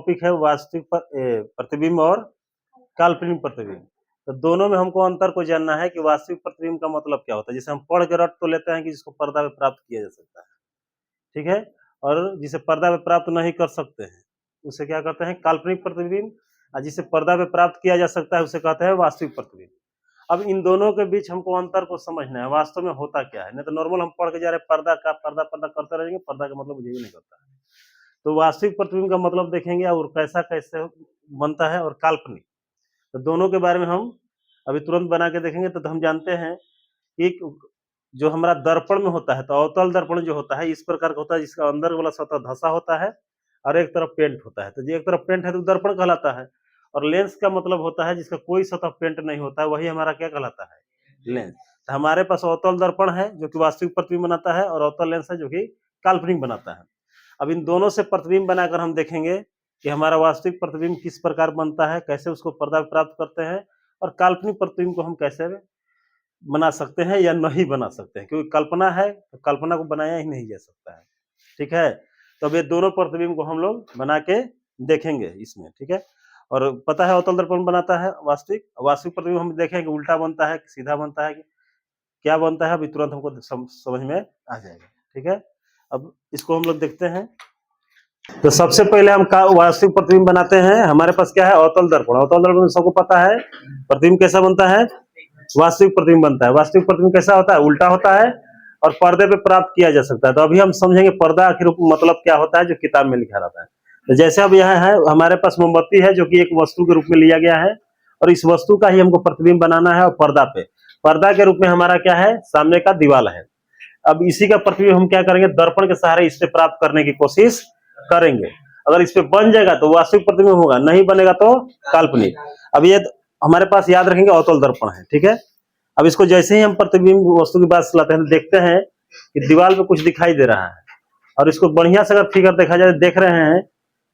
Topic है वास्तविक प्रतिबिंब और काल्पनिक प्रतिबिंब। तो दोनों में हमको अंतर को जानना है कि वास्तविक प्रतिबिंब का मतलब क्या होता है। जैसे हम पढ़ के रट तो लेते हैं कि जिसको पर्दा पे प्राप्त किया जा सकता है, ठीक है, और जिसे पर्दा पे प्राप्त नहीं कर सकते हैं उसे क्या कहते हैं, काल्पनिक प्रतिबिंब। और जिसे पर्दा पे प्राप्त किया जा सकता है उसे कहते हैं वास्तविक प्रतिबिंब। अब इन दोनों के बीच हमको अंतर को समझना है, वास्तव में होता क्या है। नहीं तो नॉर्मल हम पढ़ के जा रहे हैं पर्दा का पर्दा पर्दा करते रहेंगे, पर्दा का मतलब मुझे भी नहीं करता है। तो वास्तविक प्रतिबिंब का मतलब देखेंगे और कैसा कैसे बनता है, और काल्पनिक, तो दोनों के बारे में हम अभी तुरंत बना के देखेंगे। तो हम जानते हैं कि जो हमारा दर्पण में होता है, तो अवतल दर्पण जो होता है इस प्रकार का होता है, जिसका अंदर वाला सतह धंसा होता है और एक तरफ पेंट होता है। तो जो एक तरफ पेंट है तो दर्पण कहलाता है। और लेंस का मतलब होता है जिसका कोई सतह पेंट नहीं होता है, वही हमारा क्या कहलाता है, लेंस। तो हमारे पास अवतल दर्पण है जो कि वास्तविक प्रतिबिंब बनाता है, और अवतल लेंस है जो कि काल्पनिक बनाता है। अब इन दोनों से प्रतिबिंब बनाकर हम देखेंगे कि हमारा वास्तविक प्रतिबिंब किस प्रकार बनता है, कैसे उसको पर्दा प्राप्त करते हैं, और काल्पनिक प्रतिबिंब को हम कैसे बना सकते हैं या नहीं बना सकते हैं। क्योंकि कल्पना है तो कल्पना को बनाया ही नहीं जा सकता है, ठीक है। तो अब ये दोनों प्रतिबिंब को हम लोग बना के देखेंगे इसमें, ठीक है। और पता है अवतल दर्पण बनाता है वास्तविक वास्तविक प्रतिबिंब हम देखेंगे उल्टा बनता है, सीधा बनता है, क्या बनता है, अभी तुरंत हमको समझ में आ जाएगा, ठीक है। अब इसको हम लोग देखते हैं। तो सबसे पहले हम वास्तविक प्रतिबिंब बनाते हैं। हमारे पास क्या है, अवतल दर्पण। अवतल दर्पण सबको पता है प्रतिबिंब कैसा बनता है, वास्तविक प्रतिबिंब बनता है। वास्तविक प्रतिबिंब कैसा होता है, उल्टा होता है और पर्दे पे प्राप्त किया जा सकता है। तो अभी हम समझेंगे पर्दा आखिर मतलब क्या होता है, जो किताब में लिखा रहता है। तो जैसे अब यहाँ है हमारे पास मोमबत्ती है जो कि एक वस्तु के रूप में लिया गया है, और इस वस्तु का ही हमको प्रतिबिंब बनाना है। और पर्दा के रूप में हमारा क्या है, सामने का दीवाल है। अब इसी का प्रतिबिंब हम क्या करेंगे, दर्पण के सहारे इससे प्राप्त करने की कोशिश करेंगे। अगर इस पे बन जाएगा तो वास्तविक प्रतिबिंब होगा, नहीं बनेगा तो काल्पनिक। अब ये हमारे पास याद रखेंगे अवतल दर्पण है, ठीक है। अब इसको जैसे ही हम प्रतिबिंब वस्तु के पास लाते हैं तो देखते हैं कि दीवार पे कुछ दिखाई दे रहा है, और इसको बढ़िया से अगर फिगर देखा जाए देख रहे हैं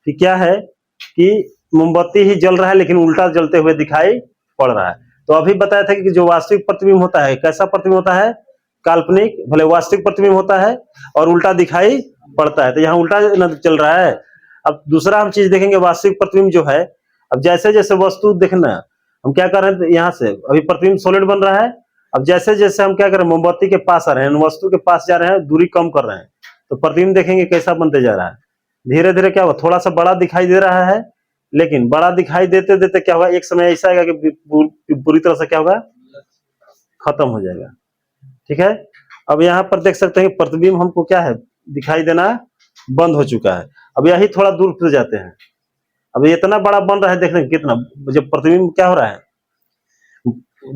कि क्या है, कि मोमबत्ती ही जल रहा है लेकिन उल्टा जलते हुए दिखाई पड़ रहा है। तो अभी बताया था कि जो वास्तविक प्रतिबिंब होता है कैसा प्रतिबिंब होता है, काल्पनिक। भले वास्तविक प्रतिबिंब होता है और उल्टा दिखाई पड़ता है, तो यहाँ उल्टा चल रहा है। अब दूसरा हम चीज देखेंगे, वास्तविक प्रतिबिंब जो है, अब जैसे जैसे वस्तु देखना, हम क्या कर रहे हैं, यहाँ से अभी प्रतिबिंब सॉलिड बन रहा है। अब जैसे जैसे हम क्या कर रहे हैं, मोमबत्ती के पास आ रहे हैं, वस्तु के पास जा रहे हैं, दूरी कम कर रहे हैं, तो प्रतिबिंब देखेंगे कैसा बनते जा रहा है। धीरे धीरे क्या होगा, थोड़ा सा बड़ा दिखाई दे रहा है, लेकिन बड़ा दिखाई देते देते क्या होगा, एक समय ऐसा आएगा कि पूरी तरह से क्या होगा, खत्म हो जाएगा, ठीक है। अब यहाँ पर देख सकते हैं प्रतिबिंब हमको क्या है, दिखाई देना बंद हो चुका है। अब यही थोड़ा दूर पे जाते हैं, अब इतना बड़ा बन रहा है, देख रहे हैं कितना, जब प्रतिबिंब क्या हो रहा है,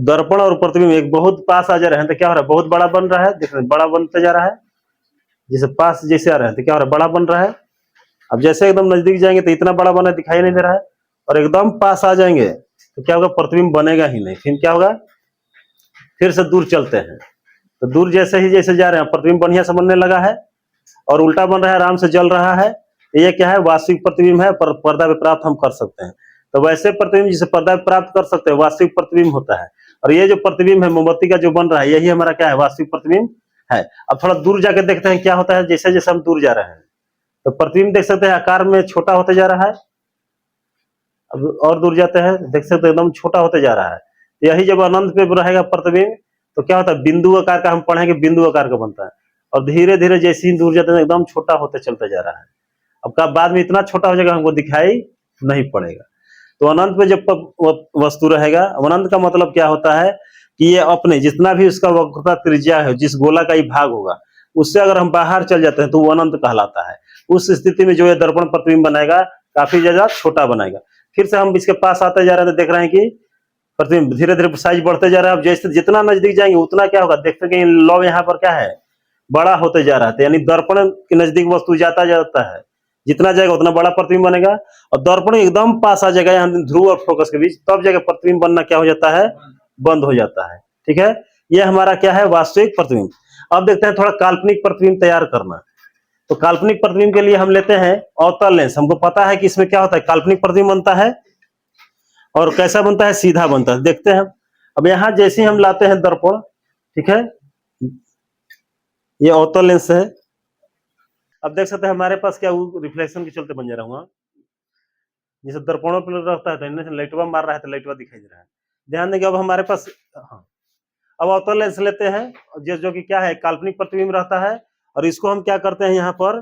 दर्पण और प्रतिबिंब एक बहुत पास आ जा रहे हैं तो क्या हो रहा है, बहुत बड़ा बन रहा है, देख रहे हैं बड़ा बनते जा रहा है। जैसे पास जैसे आ रहे हैं तो क्या हो रहा है, बड़ा बन रहा है। अब जैसे एकदम नजदीक जाएंगे तो इतना बड़ा बना दिखाई नहीं दे रहा है, और एकदम पास आ जाएंगे तो क्या होगा, प्रतिबिंब बनेगा ही नहीं। फिर क्या होगा, फिर से दूर चलते हैं, तो दूर जैसे ही जैसे जा रहे हैं प्रतिबिंब बढ़िया से बनने लगा है, और उल्टा बन रहा है, आराम से जल रहा है। ये क्या है, वास्तविक प्रतिबिंब है, पर्दा पे प्राप्त हम कर सकते हैं। तो वैसे प्रतिबिंब जिसे पर्दा पे प्राप्त कर सकते हैं वास्तविक प्रतिबिंब होता है। और ये जो प्रतिबिंब है मोमबत्ती का जो बन रहा है, यही हमारा क्या है, वास्तविक प्रतिबिंब है। अब थोड़ा दूर जाकर देखते हैं क्या होता है, जैसे जैसे हम दूर जा रहे हैं तो प्रतिबिंब देख सकते हैं आकार में छोटा होते जा रहा है। अब और दूर जाते हैं, देख सकते हैं एकदम छोटा होते जा रहा है। यही जब अनंत पे रहेगा प्रतिबिंब तो क्या होता है, बिंदु आकार का, हम पढ़ेंगे बिंदु आकार का बनता है। और धीरे धीरे जैसे ही दूर जाते हैं एकदम छोटा होते चलते जा रहा है। अब का बाद में इतना छोटा हो जाएगा हमको दिखाई नहीं पड़ेगा। तो अनंत में जब वस्तु रहेगा, अनंत का मतलब क्या होता है कि ये अपने जितना भी उसका वक्रता त्रिज्या है, जिस गोला का ही भाग होगा, उससे अगर हम बाहर चल जाते हैं तो वो अनंत कहलाता है। उस स्थिति में जो ये दर्पण प्रतिबिंब बनाएगा काफी ज्यादा छोटा बनाएगा। फिर से हम इसके पास आते जा रहे हैं तो देख रहे हैं कि प्रतिबिंब धीरे धीरे साइज बढ़ते जा रहा है। अब जैसे जितना नजदीक जाएंगे उतना क्या होगा, देखते हैं कि लॉ यहाँ पर क्या है, बड़ा होते जा रहा है। यानी दर्पण के नजदीक वस्तु जाता जाता है, जितना जाएगा उतना बड़ा प्रतिबिंब बनेगा। और दर्पण एकदम पास आ जाएगा यहाँ ध्रुव और फोकस के बीच, तब जाकर प्रतिबिंब बनना क्या हो जाता है, बंद हो जाता है, ठीक है। यह हमारा क्या है, वास्तविक प्रतिबिंब। अब देखते हैं थोड़ा काल्पनिक प्रतिबिंब तैयार करना। तो काल्पनिक प्रतिबिंब के लिए हम लेते हैं अवतल लेंस। हमको पता है कि इसमें क्या होता है, काल्पनिक प्रतिबिंब बनता है, और कैसा बनता है, सीधा बनता है। देखते हैं अब यहाँ जैसे ही हम लाते हैं दर्पण, ठीक है, ये अवतल लेंस है। अब देख सकते हैं हमारे पास क्या रिफ्लेक्शन के चलते बन जा रहा हूँ, जैसे दर्पणों पर रहता है तो इनमें से लाइटवा मार रहा है तो लाइटवा दिखाई दे रहा है। ध्यान देंगे अब हमारे पास, हाँ, अब अवतल लेंस लेते हैं जो कि क्या है, काल्पनिक प्रतिबिंब रहता है, और इसको हम क्या करते हैं यहाँ पर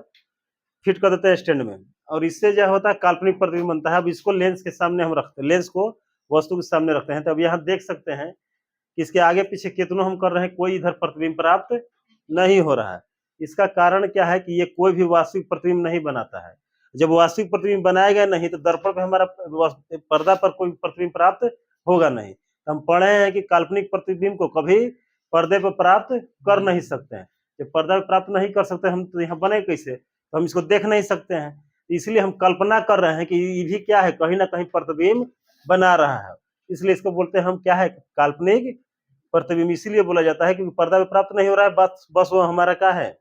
फिट कर देते हैं स्टैंड में, और इससे जो होता है काल्पनिक प्रतिबिंब बनता है। अब इसको लेंस के सामने हम रखते हैं, लेंस को वस्तु के सामने रखते हैं। तो अब यहाँ देख सकते हैं कि इसके आगे पीछे कितनों हम कर रहे हैं, कोई इधर प्रतिबिंब प्राप्त नहीं हो रहा है। इसका कारण क्या है कि ये कोई भी वास्तविक प्रतिबिंब नहीं बनाता है। जब वास्तविक प्रतिबिंब बनाएगा नहीं तो दर्पण पे हमारा पर्दा पर कोई प्रतिबिंब प्राप्त होगा नहीं। तो हम पढ़े हैं कि काल्पनिक प्रतिबिंब को कभी पर्दे पर प्राप्त कर नहीं सकते हैं। जब पर्दा पर प्राप्त नहीं कर सकते हम तो यहाँ बने कैसे, तो हम इसको देख नहीं सकते हैं। इसलिए हम कल्पना कर रहे हैं कि ये भी क्या है, कहीं ना कहीं प्रतिबिंब बना रहा है, इसलिए इसको बोलते हैं हम क्या है, काल्पनिक प्रतिबिंब। इसीलिए बोला जाता है कि पर्दा पे प्राप्त नहीं हो रहा है, बस वो हमारा क्या है,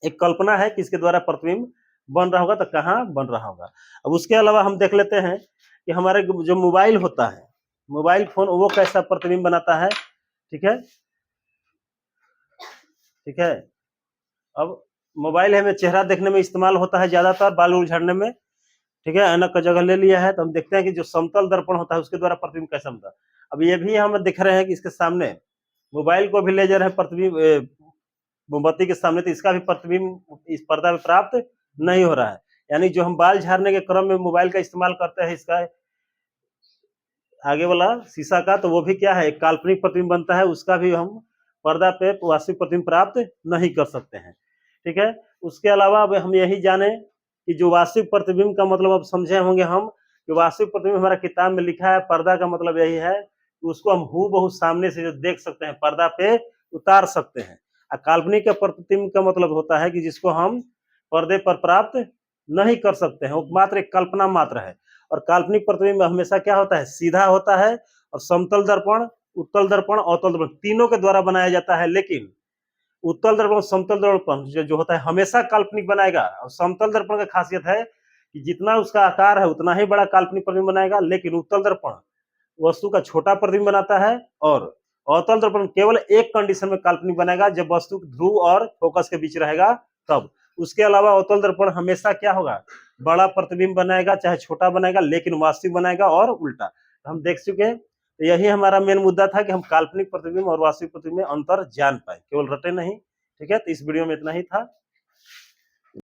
एक कल्पना है कि इसके द्वारा प्रतिबिंब बन रहा होगा, तो कहाँ बन रहा होगा। अब उसके अलावा हम देख लेते हैं कि हमारे जो मोबाइल होता है, मोबाइल फोन, वो कैसा प्रतिबिंब बनाता है। ठीक है, ठीक है। अब मोबाइल हमें चेहरा देखने में इस्तेमाल होता है ज्यादातर, बाल उलझाने में। ठीक है, ऐनक का जगह ले लिया है। तो हम देखते हैं कि जो समतल दर्पण होता है उसके द्वारा प्रतिबिंब कैसा बनता है। अब ये भी हम दिख रहे हैं कि इसके सामने मोबाइल को भी ले जा रहे हैं प्रतिबिंब मोमबत्ती के सामने, तो इसका भी प्रतिबिंब इस पर्दा में प्राप्त नहीं हो रहा है। यानी जो हम बाल झाड़ने के क्रम में मोबाइल का इस्तेमाल करते हैं, इसका आगे वाला शीशा का, तो वो भी क्या है, एक काल्पनिक प्रतिबिंब बनता है, उसका भी हम पर्दा पे वास्तविक प्रतिबिंब प्राप्त नहीं कर सकते हैं। ठीक है, उसके अलावा अब हम यही जाने कि जो वास्तविक प्रतिबिंब का मतलब अब समझे होंगे हम, कि वास्तविक प्रतिबिंब हमारा किताब में लिखा है, पर्दा का मतलब यही है कि उसको हम हूबहू सामने से देख सकते हैं, पर्दा पे उतार सकते हैं। काल्पनिक प्रतिबिंब का मतलब होता है कि जिसको हम पर्दे पर प्राप्त नहीं कर सकते हैं, वो मात्र एक कल्पना मात्र है। और काल्पनिक प्रतिबिंब हमेशा क्या होता है, सीधा होता है, और समतल दर्पण, उत्तल दर्पण, अवतल दर्पण तीनों के द्वारा बनाया जाता है। लेकिन उत्तल दर्पण, समतल दर्पण जो होता है हमेशा काल्पनिक बनाएगा। और समतल दर्पण का खासियत है कि जितना उसका आकार है उतना ही बड़ा काल्पनिक प्रतिबिंब बनाएगा, लेकिन उत्तल दर्पण वस्तु का छोटा प्रतिबिंब बनाता है, और अवतल दर्पण केवल एक कंडीशन में काल्पनिक बनेगा, जब वस्तु ध्रुव और फोकस के बीच रहेगा तब। उसके अलावा अवतल दर्पण हमेशा क्या होगा, बड़ा प्रतिबिंब बनाएगा, चाहे छोटा बनाएगा, लेकिन वास्तविक बनाएगा, और उल्टा। हम देख चुके हैं, तो यही हमारा मेन मुद्दा था कि हम काल्पनिक प्रतिबिंब और वास्तविक प्रतिबिंब में अंतर जान पाए, केवल रटे नहीं। ठीक है, तो इस वीडियो में इतना ही था।